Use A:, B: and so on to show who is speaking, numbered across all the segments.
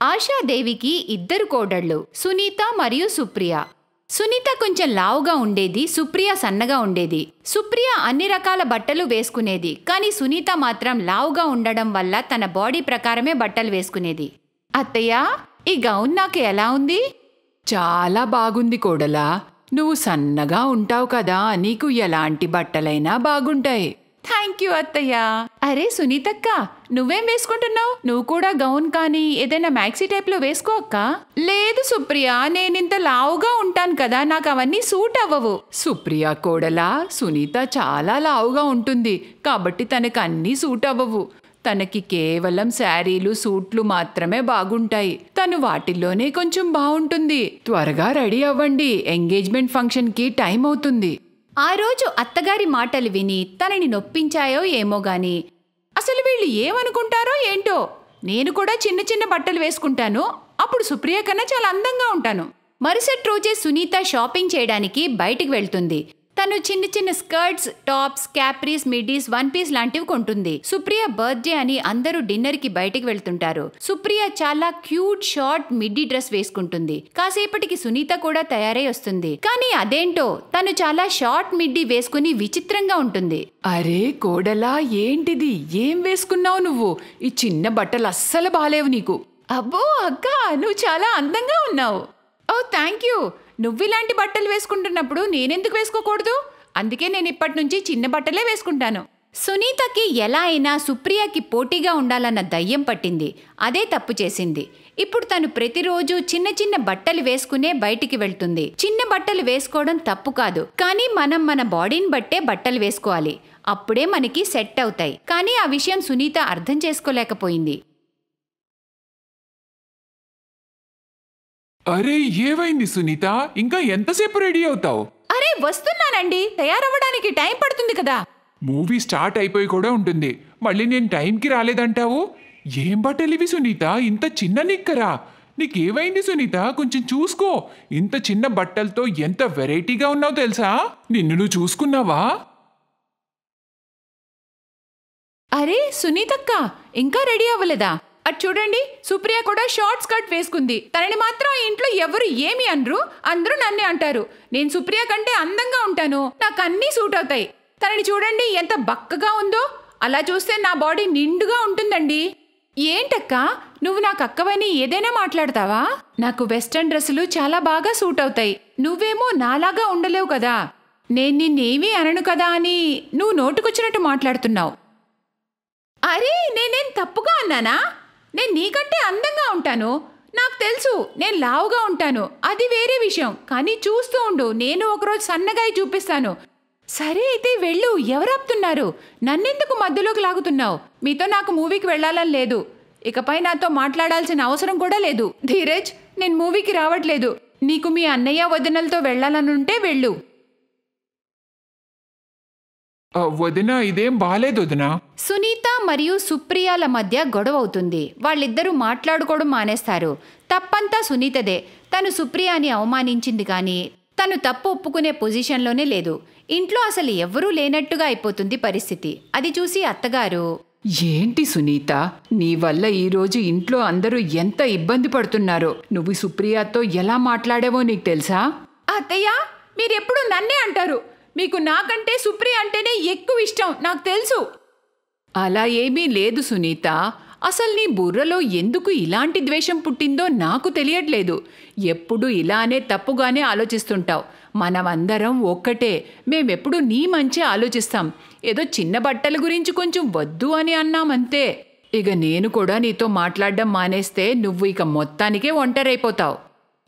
A: ఆశాదేవికి ఇద్దరు కోడళ్ళు, సునీత మరియు సుప్రియ. సునీత కొంచెం లావుగా ఉండేది, సుప్రియ సన్నగా ఉండేది. సుప్రియ అన్ని రకాల బట్టలు వేసుకునేది, కానీ సునీత మాత్రం లావుగా ఉండడం వల్ల తన బాడీ ప్రకారమే బట్టలు వేసుకునేది. అత్తయ్య, ఈ గౌన్ నాకు ఎలా ఉంది?
B: చాలా బాగుంది కోడలా. నువ్వు సన్నగా ఉంటావు కదా, నీకు ఎలాంటి బట్టలైనా బాగుంటాయి.
A: థ్యాంక్ యూ అత్తయ్య. అరే సునీతక్క, నువ్వేం వేసుకుంటున్నావు? నువ్వు కూడా గౌన్ కానీ ఏదైనా మ్యాక్సీ టైప్లో వేసుకో అక్క. లేదు సుప్రియ, నేనింత లావుగా ఉంటాను కదా, నాకు అవన్నీ సూట్ అవ్వవు.
B: సుప్రియ కోడలా, సునీత చాలా లావుగా ఉంటుంది కాబట్టి తనకు అన్నీ సూట్ అవ్వవు. తనకి కేవలం శారీలు, సూట్లు మాత్రమే బాగుంటాయి. తను వాటిల్లోనే కొంచెం బాగుంటుంది. త్వరగా రెడీ అవ్వండి, ఎంగేజ్మెంట్ ఫంక్షన్కి టైం అవుతుంది.
A: ఆ రోజు అత్తగారి మాటలు విని తనని నొప్పించాయో ఏమో గాని, అసలు వీళ్ళు ఏమనుకుంటారో ఏంటో, నేను కూడా చిన్న చిన్న బట్టలు వేసుకుంటాను, అప్పుడు సుప్రియ కన్నా చాలా అందంగా ఉంటాను. మరుసటి రోజే సునీత షాపింగ్ చేయడానికి బయటికి వెళ్తుంది. తను చిన్న చిన్న skirts, tops, capris, midis, one piece లాంటివి కొంటుంది. సుప్రియ బర్త్డే అని అందరూ డిన్నర్ కి బయటికి వెళ్తుంటారు. సుప్రియ చాలా క్యూట్ షార్ట్ మిడ్డీ డ్రెస్ వేసుకుంటుంది. కాసేపటికి సునీత కూడా తయారై వస్తుంది. కానీ అదేంటో తను చాలా షార్ట్ మిడ్డీ వేసుకుని విచిత్రంగా ఉంటుంది.
B: అరే కోడలా, ఏంటిది? ఏం వేసుకున్నావు నువ్వు? ఈ చిన్న బట్టలు అస్సలు బాలేవు నీకు.
A: అబ్బో అక్క, నువ్వు చాలా అందంగా ఉన్నావు. ఓ థ్యాంక్ యూ. నువ్విలాంటి బట్టలు వేసుకుంటున్నప్పుడు నేనెందుకు వేసుకోకూడదు? అందుకే నేను ఇప్పటి నుంచి చిన్న బట్టలే వేసుకుంటాను. సునీతకి ఎలా అయినా సుప్రియకి పోటీగా ఉండాలన్న దయ్యం పట్టింది. అదే తప్పు చేసింది. ఇప్పుడు తను ప్రతిరోజు చిన్న చిన్న బట్టలు వేసుకునే బయటికి వెళ్తుంది. చిన్న బట్టలు వేసుకోవడం తప్పు కాదు, కానీ మనం మన బాడీని బట్టే బట్టలు వేసుకోవాలి. అప్పుడే మనకి సెట్ అవుతాయి. కానీ ఆ విషయం సునీత అర్థం చేసుకోలేకపోయింది.
C: అరే ఏవైంది సునీత? ఇంకా ఎంతసేపు రెడీ అవుతావు?
A: అరే వస్తున్నానండి, తయారవ్వడానికి టైం పడుతుంది కదా.
C: మూవీ స్టార్ట్ అయిపోయి కూడా ఉంటుంది, మళ్ళీ నేను టైంకి రాలేదంటావు. ఏం బట్టలు ఇవి సునీత? ఇంత చిన్న నిక్కరా? నీకేమైంది సునీత? కొంచెం చూసుకో. ఇంత చిన్న బట్టలతో ఎంత వెరైటీగా ఉన్నావు తెలుసా? నిన్ను నువ్వు చూసుకున్నావా?
A: అరే సునీతక్క, ఇంకా రెడీ అవ్వలేదా? అటు చూడండి, సుప్రియ కూడా షార్ట్ స్కర్ట్ వేసుకుంది. తనని మాత్రం ఇంట్లో ఎవరు ఏమి అనరు, అందరూ నన్నే అంటారు. నేను సుప్రియ కంటే అందంగా ఉంటాను, నాకు అన్నీ సూట్ అవుతాయి. తనని చూడండి ఎంత బక్కగా ఉందో. అలా చూస్తే నా బాడీ నిండుగా ఉంటుందండి. ఏంటక్క, నువ్వు నాకు అక్కవని ఏదైనా మాట్లాడతావా? నాకు వెస్ట్రన్ డ్రెస్సులు చాలా బాగా సూట్ అవుతాయి. నువ్వేమో నాలాగా ఉండలేవు కదా. నేను నిన్నేమీ అనను కదా అని నువ్వు నోటుకొచ్చినట్టు మాట్లాడుతున్నావు. అరే నేనేం తప్పుగా అన్నానా? నేను నీకంటే అందంగా ఉంటాను. నాకు తెలుసు నేను లావుగా ఉంటాను, అది వేరే విషయం. కానీ చూస్తూ ఉండు, నేను ఒకరోజు సన్నగా చూపిస్తాను. సరే అయితే వెళ్ళు, ఎవరాపుతున్నారు? నన్నెందుకు మధ్యలోకి లాగుతున్నావు? మీతో నాకు మూవీకి వెళ్ళాలని లేదు. ఇకపై నాతో మాట్లాడాల్సిన అవసరం కూడా లేదు. ధీరజ్, నేను మూవీకి రావట్లేదు. నీకు మీ అన్నయ్య వదినలతో వెళ్ళాలనుంటే వెళ్ళు.
C: వదినా, ఇదేం బాలేదు వదినా.
A: సునీత మరియు సుప్రియాల మధ్య గొడవ అవుతుంది. వాళ్ళిద్దరూ మాట్లాడుకోవడం మానేస్తారు. తప్పంతా సునీతదే. తను సుప్రియాని అవమానించింది, కానీ తను తప్పు ఒప్పుకునే పొజిషన్లోనే లేదు. ఇంట్లో అసలు ఎవ్వరూ లేనట్టుగా అయిపోతుంది పరిస్థితి. అది చూసి అత్తగారు,
B: ఏంటి సునీత, నీ వల్ల ఈరోజు ఇంట్లో అందరూ ఎంత ఇబ్బంది పడుతున్నారో. నువ్వు సుప్రియతో ఎలా మాట్లాడావో నీకు తెలుసా?
A: అత్తయ్య, మీరెప్పుడు నన్నే అంటారు. మీకు నాకంటే సుప్రియ అంటేనే ఎక్కువ ఇష్టం, నాకు తెలుసు.
B: అలా ఏమీ లేదు సునీత. అసలు నీ బుర్రలో ఎందుకు ఇలాంటి ద్వేషం పుట్టిందో నాకు తెలియట్లేదు. ఎప్పుడు ఇలానే తప్పుగానే ఆలోచిస్తుంటావు. మనమందరం ఒక్కటే. మేమెప్పుడు నీ మంచి ఆలోచిస్తాం. ఏదో చిన్న బట్టల గురించి కొంచెం వద్దు అని అన్నామంతే. ఇక నేను కూడా నీతో మాట్లాడడం మానేస్తే నువ్వు ఇక మొత్తానికే ఒంటరైపోతావు.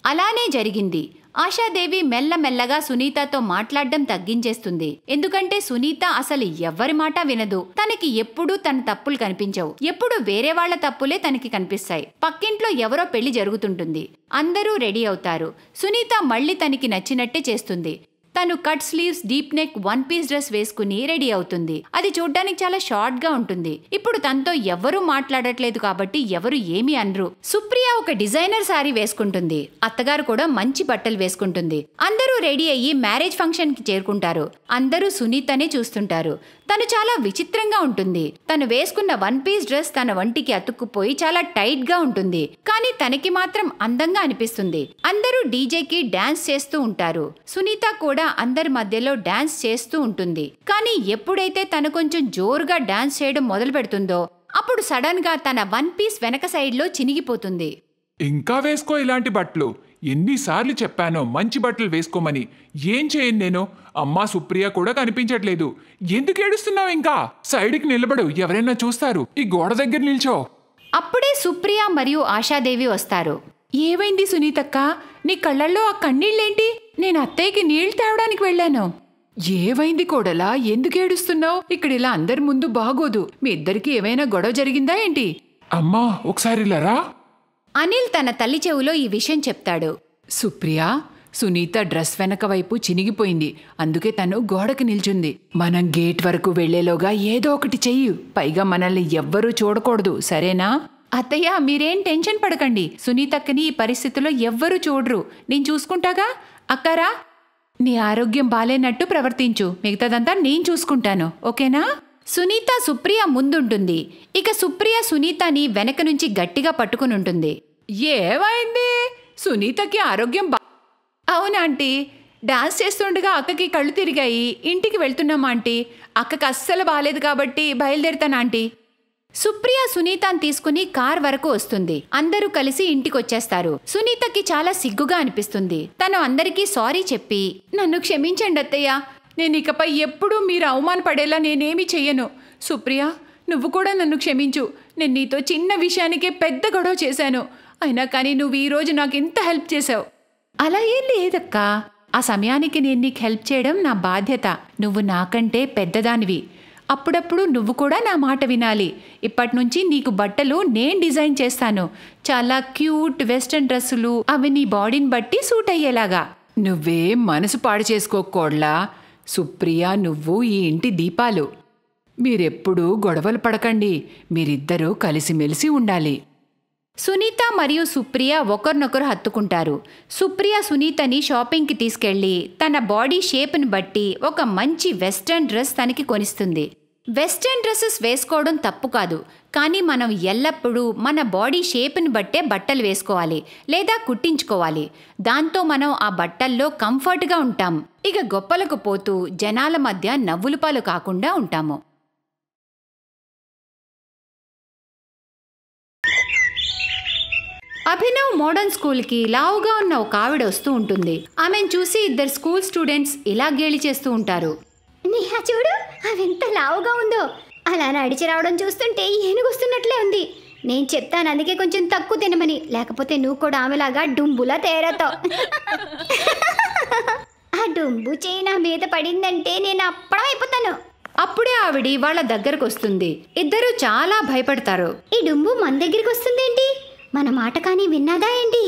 A: అలానే జరిగింది. ఆశాదేవి మెల్లమెల్లగా సునీతతో మాట్లాడడం తగ్గించేస్తుంది. ఎందుకంటే సునీత అసలు ఎవ్వరి మాట వినదు. తనకి ఎప్పుడూ తన తప్పులు కనిపించవు. ఎప్పుడు వేరే వాళ్ల తప్పులే తనకి కనిపిస్తాయి. పక్కింట్లో ఎవరో పెళ్లి జరుగుతుంటుంది. అందరూ రెడీ అవుతారు. సునీత మళ్ళీ తనకి నచ్చినట్టే చేస్తుంది.
B: తను cut sleeves deep neck 1 piece dress వేసుకుని రెడీ అవుతుంది. అది చూడ్డానికి చాలా షార్ట్ గా ఉంటుంది. ఇప్పుడు తనతో ఎవరూ మాట్లాడట్లేదు కాబట్టి ఎవరు ఏమీ అనరు. సుప్రియ ఒక డిజైనర్ సారీ వేసుకుంటుంది. అత్తగారు కూడా మంచి బట్టలు వేసుకుంటుంది. అందరూ రెడీ అయ్యి మ్యారేజ్ ఫంక్షన్ కి చేరుకుంటారు. అందరూ సునీతనే చూస్తుంటారు. తను చాలా విచిత్రంగా ఉంటుంది. తను వేసుకున్న 1 పీస్ డ్రెస్ తన వంటికి అతుక్కుపోయి చాలా టైట్ గా ఉంటుంది. కానీ తనకి మాత్రం అందంగా అనిపిస్తుంది. అందరూ డీజేకి డాన్స్ చేస్తూ ఉంటారు. సునీత కూడా అందరి మధ్యలో డాన్స్ చేస్తూ ఉంటుంది. కానీ ఎప్పుడైతే తను కొంచెం జోరుగా డాన్స్ చేయడం మొదలు పెడుతుందో అప్పుడు సడన్ గా తన 1 పీస్ వెనక సైడ్ లో చినిగిపోతుంది.
C: ఇంకా వేసుకో ఇలాంటి బట్టలు. ఎన్నిసార్లు చెప్పానో మంచి బట్టలు వేసుకోమని. ఏం చేయను నేను? అమ్మా సుప్రియ కూడా కనిపించట్లేదు. ఎందుకు ఏడుస్తున్నావు? ఇంకా సైడ్కి నిలబడు, ఎవరైనా చూస్తారు. ఈ గోడ దగ్గర నిల్చో.
B: అప్పుడే సుప్రియ మరియు ఆశాదేవి వస్తారు.
A: ఏమైంది సునీతక్క? నీ కళ్ళల్లో ఆ కన్నీళ్ళేంటి? నేను అత్తయ్యకి నీళ్లు తేవడానికి వెళ్ళాను.
B: ఏవైంది కోడలా? ఎందుకు ఏడుస్తున్నావు? ఇక్కడ ఇలా అందరి ముందు బాగోదు. మీ ఇద్దరికి ఏమైనా గొడవ జరిగిందా ఏంటి?
C: అమ్మా ఒకసారి లరా.
B: అనిల్ తన తల్లి చెవులో ఈ విషయం చెప్తాడు.
A: సుప్రియ, సునీత డ్రెస్ వెనక వైపు చినిగిపోయింది. అందుకే తను గోడకు నిల్చుంది. మనం గేట్ వరకు వెళ్లేలోగా ఏదో ఒకటి చెయ్యి. పైగా మనల్ని ఎవ్వరూ చూడకూడదు, సరేనా? అత్తయ్య, మీరేం టెన్షన్ పడకండి. సునీతక్కని ఈ పరిస్థితిలో ఎవ్వరూ చూడరు. నేను చూసుకుంటాగా. అక్కరా, నీ ఆరోగ్యం బాలేనట్టు ప్రవర్తించు. మిగతాదంతా నేను చూసుకుంటాను, ఓకేనా?
B: సునీత సుప్రియ ముందుంటుంది. ఇక సుప్రియ సునీతని వెనక నుంచి గట్టిగా పట్టుకుని ఉంటుంది.
A: ఏమైంది? సునీతకి ఆరోగ్యం అవునా ఆంటీ? డాన్స్ చేస్తుండగా అక్కకి కళ్ళు తిరిగాయి. ఇంటికి వెళ్తున్నామా ఆంటీ? అక్కకి అస్సలు బాలేదు కాబట్టి బయలుదేరుతాను ఆంటీ.
B: సుప్రియ సునీతని తీసుకుని కార్ వరకు వస్తుంది. అందరూ కలిసి ఇంటికొచ్చేస్తారు. సునీతకి చాలా సిగ్గుగా అనిపిస్తుంది. తను అందరికీ సారీ చెప్పి,
A: నన్ను క్షమించండి అత్తయ్య. నేను ఇకపై ఎప్పుడూ మీరు అవమానపడేలా నేనేమీ చెయ్యను. సుప్రియ, నువ్వు కూడా నన్ను క్షమించు. నేను నీతో చిన్న విషయానికే పెద్ద గొడవ చేశాను. అయినా కానీ నువ్వు ఈరోజు నాకు ఇంత హెల్ప్ చేశావు. అలా ఏం లేదక్కా. ఆ సమయానికి నేను నీకు హెల్ప్ చేయడం నా బాధ్యత. నువ్వు నాకంటే పెద్దదానివి. అప్పుడప్పుడు నువ్వు కూడా నా మాట వినాలి. ఇప్పటి నుంచి నీకు బట్టలు నేను డిజైన్ చేస్తాను. చాలా క్యూట్ వెస్ట్రన్ డ్రెస్సులు, అవి నీ బాడీని బట్టి సూట్ అయ్యేలాగా. నువ్వేం మనసు పాడు చేసుకోకూడలా. సుప్రియ, నువ్వు ఈ ఇంటి దీపాలు. మీరెప్పుడూ గొడవలు పడకండి. మీరిద్దరూ కలిసిమెలిసి ఉండాలి.
B: సునీత మరియు సుప్రియ ఒకరినొకరు హత్తుకుంటారు. సుప్రియ సునీతని షాపింగ్కి తీసుకెళ్లి తన బాడీ షేప్ని బట్టి ఒక మంచి వెస్ట్రన్ డ్రెస్ తనకి కొనిస్తుంది. వెస్ట్రన్ డ్రెస్సెస్ వేసుకోవడం తప్పు కాదు. కానీ మనం ఎల్లప్పుడూ మన బాడీ షేప్ని బట్టే బట్టలు వేసుకోవాలి లేదా కుట్టించుకోవాలి. దాంతో మనం ఆ బట్టల్లో కంఫర్ట్గా ఉంటాం. ఇక గొప్పలకు పోతూ జనాల మధ్య నవ్వులపాలు కాకుండా ఉంటాము. అభినవ్ మోడర్న్ స్కూల్కి లావుగా ఉన్న ఒక ఆవిడ వస్తూ ఉంటుంది. ఆమెను చూసి ఇద్దరు స్కూల్ స్టూడెంట్స్ ఇలా గేలి చేస్తూ ఉంటారు.
D: నేహా చూడు, అవి ఎంత లావుగా ఉందో. అలా నడిచి రావడం చూస్తుంటే ఏనుగొస్తున్నట్లే ఉంది. నేను చెప్తాను అందుకే కొంచెం తక్కువ తినమని, లేకపోతే నువ్వు కూడా ఆమెలాగా డుంబులా తయారవుతావు. ఆ డుంబు చేయి నా మీద పడిందంటే నేను అప్పడం అయిపోతాను.
B: అప్పుడే ఆవిడ వాళ్ళ దగ్గరకు వస్తుంది. ఇద్దరు చాలా భయపడతారు.
D: ఈ డుంబు మన దగ్గరికి వస్తుందేంటి? మన మాట కానీ విన్నాదా ఏంటి?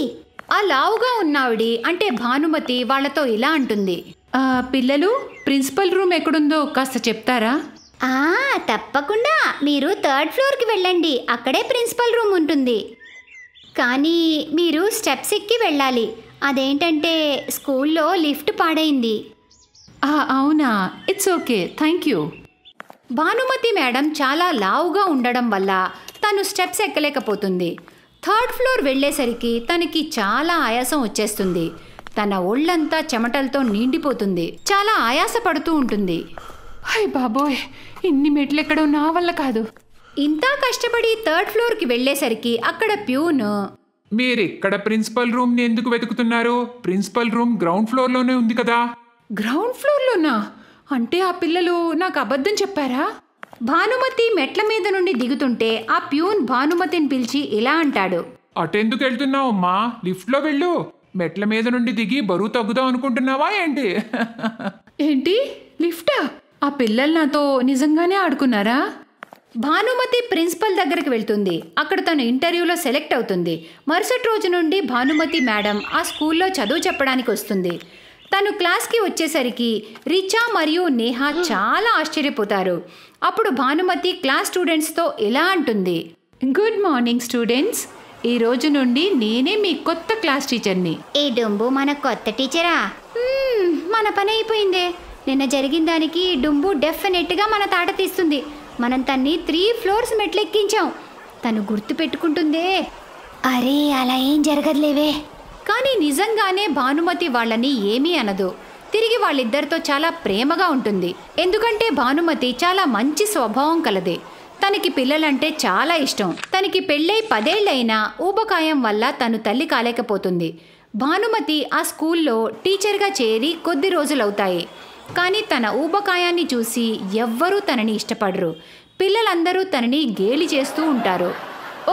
B: ఆ లావుగా ఉన్నావిడి అంటే భానుమతి వాళ్ళతో ఇలా అంటుంది.
A: పిల్లలు, ప్రిన్సిపల్ రూమ్ ఎక్కడుందో కాస్త చెప్తారా?
D: తప్పకుండా. మీరు 3rd ఫ్లోర్కి వెళ్ళండి. అక్కడే ప్రిన్సిపల్ రూమ్ ఉంటుంది. కానీ మీరు స్టెప్స్ ఎక్కి వెళ్ళాలి. అదేంటంటే స్కూల్లో లిఫ్ట్ పాడైంది.
A: అవునా? It's okay, thank you.
B: Bhanumathi madam చాలా లావుగా ఉండడం వల్ల తను స్టెప్స్ ఎక్కలేకపోతుంది. 3rd ఫ్లోర్ వెళ్ళేసరికి తనకి చాలా ఆయాసం వచ్చేస్తుంది. తన ఒళ్ళంతా చెమటలతో నిండిపోతుంది. చాలా ఆయాస పడుతూ ఉంటుంది.
A: హై బాబోయ్, ఇన్ని మెట్లు ఎక్కడో నా వల్ల కాదు.
B: ఇంత కష్టపడి 3rd ఫ్లోర్కి వెళ్ళేసరికి అక్కడ ప్యూన్,
C: మీరిక్కడ ప్రిన్సిపల్ రూమ్ని ఎందుకు వెతుకుతున్నారు? ప్రిన్సిపల్ రూమ్ గ్రౌండ్ ఫ్లోర్లోనే ఉంది కదా.
A: గ్రౌండ్ ఫ్లోర్లోనా? అంటే ఆ పిల్లలు నాకు అబద్ధం చెప్పారా?
B: భానుమతి మెట్ల మీద నుండి దిగుతుంటే ఆ ప్యూన్ భానుమతిని పిలిచి ఇలా అంటాడు.
C: అటెందుకు వెళ్తున్నావు అమ్మా? లిఫ్ట్లో వెళ్ళు. మెట్ల మీద నుండి దిగి బరువు తగ్గుదాం అనుకుంటున్నావా ఏంటి?
A: ఏంటి లిఫ్టా? ఆ పిల్లలు నాతో నిజంగానే ఆడుకున్నారా?
B: భానుమతి ప్రిన్సిపల్ దగ్గరికి వెళ్తుంది. అక్కడ తను ఇంటర్వ్యూలో సెలెక్ట్ అవుతుంది. మరుసటి రోజు నుండి భానుమతి మేడం ఆ స్కూల్లో చదువు చెప్పడానికి వస్తుంది. తను క్లాస్కి వచ్చేసరికి రిచా మరియు నేహా చాలా ఆశ్చర్యపోతారు. అప్పుడు భానుమతి క్లాస్ స్టూడెంట్స్తో ఇలా అంటుంది, గుడ్ మార్నింగ్ స్టూడెంట్స్, ఈ రోజు నుండి నేనే మీ కొత్త క్లాస్ టీచర్ని.
D: ఈ డుంబు మన కొత్త టీచరా? మన పని అయిపోయిందే. నిన్న జరిగిన దానికి డుంబు డెఫినెట్గా మన తాట తీస్తుంది. మనం తన్ని 3 ఫ్లోర్స్ మెట్లెక్కించాం. తను గుర్తు పెట్టుకుంటుందే. అరే అలా ఏం జరగదులేవే.
B: కానీ నిజంగానే భానుమతి వాళ్ళని ఏమీ అనదు. తిరిగి వాళ్ళిద్దరితో చాలా ప్రేమగా ఉంటుంది. ఎందుకంటే భానుమతి చాలా మంచి స్వభావం కలది. తనకి పిల్లలంటే చాలా ఇష్టం. తనకి పెళ్ళై 10 ఏళ్లైనా ఊబకాయం వల్ల తను తల్లి కాలేకపోతుంది. భానుమతి ఆ స్కూల్లో టీచర్గా చేరి కొద్ది రోజులవుతాయి. కానీ తన ఊబకాయాన్ని చూసి ఎవ్వరూ తనని ఇష్టపడరు. పిల్లలందరూ తనని గేలి చేస్తూ ఉంటారు.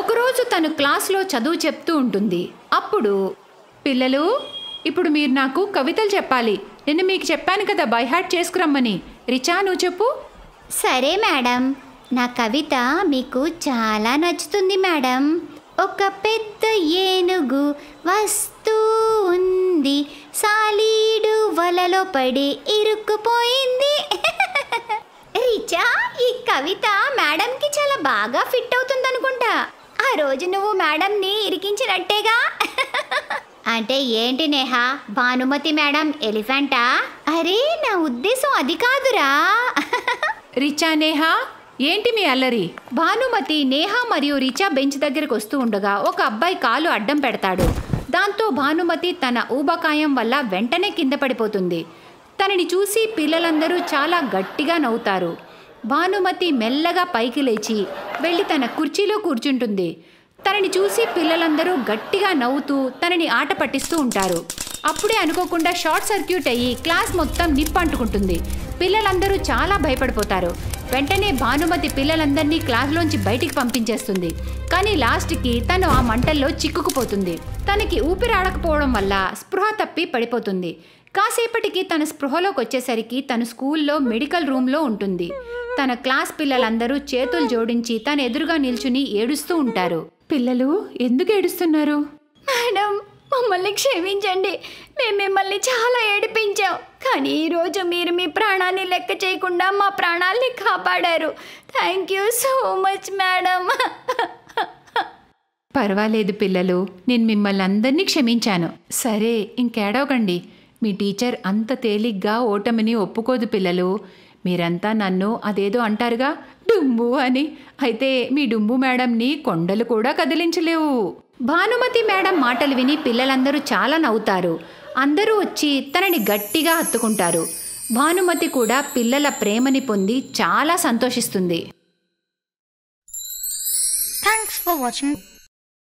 B: ఒకరోజు తను క్లాస్లో చదువు చెప్తూ ఉంటుంది. అప్పుడు, పిల్లలు, ఇప్పుడు మీరు నాకు కవితలు చెప్పాలి. నిన్న మీకు చెప్పాను కదా బైహార్ట్ చేసుకురమ్మని. రిచా, నువ్వు చెప్పు.
D: సరే మేడం, నా కవిత మీకు చాలా నచ్చుతుంది మేడం. ఒక పెద్ద ఏనుగు వస్తూ ఉంది, సాలీడు వలలో పడి ఇరుక్కుపోయింది. రిచా, ఈ కవిత మేడంకి చాలా బాగా ఫిట్ అవుతుంది అనుకుంటా. ఆ రోజు నువ్వు మేడంని ఇరికించినట్టేగా. అంటే ఏంటి నేహా, భానుమతి మేడం ఎలిఫెంటా? అరే నా ఉద్దేశం అది కాదురా.
B: రిచా, నేహా, ఏంటి మీ అల్లరి? భానుమతి నేహా మరియు రిచా బెంచ్ దగ్గరకు వస్తూ ఉండగా ఒక అబ్బాయి కాలు అడ్డం పెడతాడు. దాంతో భానుమతి తన ఊబకాయం వల్ల వెంటనే కింద పడిపోతుంది. తనని చూసి పిల్లలందరూ చాలా గట్టిగా నవ్వుతారు. భానుమతి మెల్లగా పైకి లేచి వెళ్ళి తన కుర్చీలో కూర్చుంటుంది. తనని చూసి పిల్లలందరూ గట్టిగా నవ్వుతూ తనని ఆట పట్టిస్తూ ఉంటారు. అప్పుడే అనుకోకుండా షార్ట్ సర్క్యూట్ అయ్యి క్లాస్ మొత్తం నిప్పంటుకుంటుంది. పిల్లలందరూ చాలా భయపడిపోతారు. వెంటనే భానుమతి పిల్లలందరినీ క్లాస్లోంచి బయటికి పంపించేస్తుంది. కానీ లాస్ట్కి తను ఆ మంటల్లో చిక్కుకుపోతుంది. తనకి ఊపిరాడకపోవడం వల్ల స్పృహ తప్పి పడిపోతుంది. కాసేపటికి తన స్పృహలోకి వచ్చేసరికి తను స్కూల్లో మెడికల్ రూమ్లో ఉంటుంది. తన క్లాస్ పిల్లలందరూ చేతులు జోడించి తన ఎదురుగా నిల్చుని ఏడుస్తూ ఉంటారు. పిల్లలు, ఎందుకు ఏడుస్తున్నారు?
D: మేడం, మమ్మల్ని క్షమించండి. మేము మిమ్మల్ని చాలా ఏడిపించాం. కానీ ఈరోజు మీరు మీ ప్రాణాన్ని లెక్క చేయకుండా మా ప్రాణాల్ని కాపాడారు. Thank you so much madam.
B: పర్వాలేదు పిల్లలు, నేను మిమ్మల్ని అందరినీ క్షమించాను. సరే, ఇంకేడవకండి. మీ టీచర్ అంత తేలిగ్గా ఓటమిని ఒప్పుకోదు పిల్లలు. మీరంతా నన్ను అదేదో అంటారుగా, డుంబు అని. అయితే మీ డుంబు మేడంని కొండలు కూడా కదిలించలేవు. భానుమతి మేడం మాటలు విని పిల్లలందరూ చాలా నవ్వుతారు. అందరూ వచ్చి తనని గట్టిగా హత్తుకుంటారు. భానుమతి కూడా పిల్లల ప్రేమని పొంది చాలా సంతోషిస్తుంది.
E: Thanks for watching.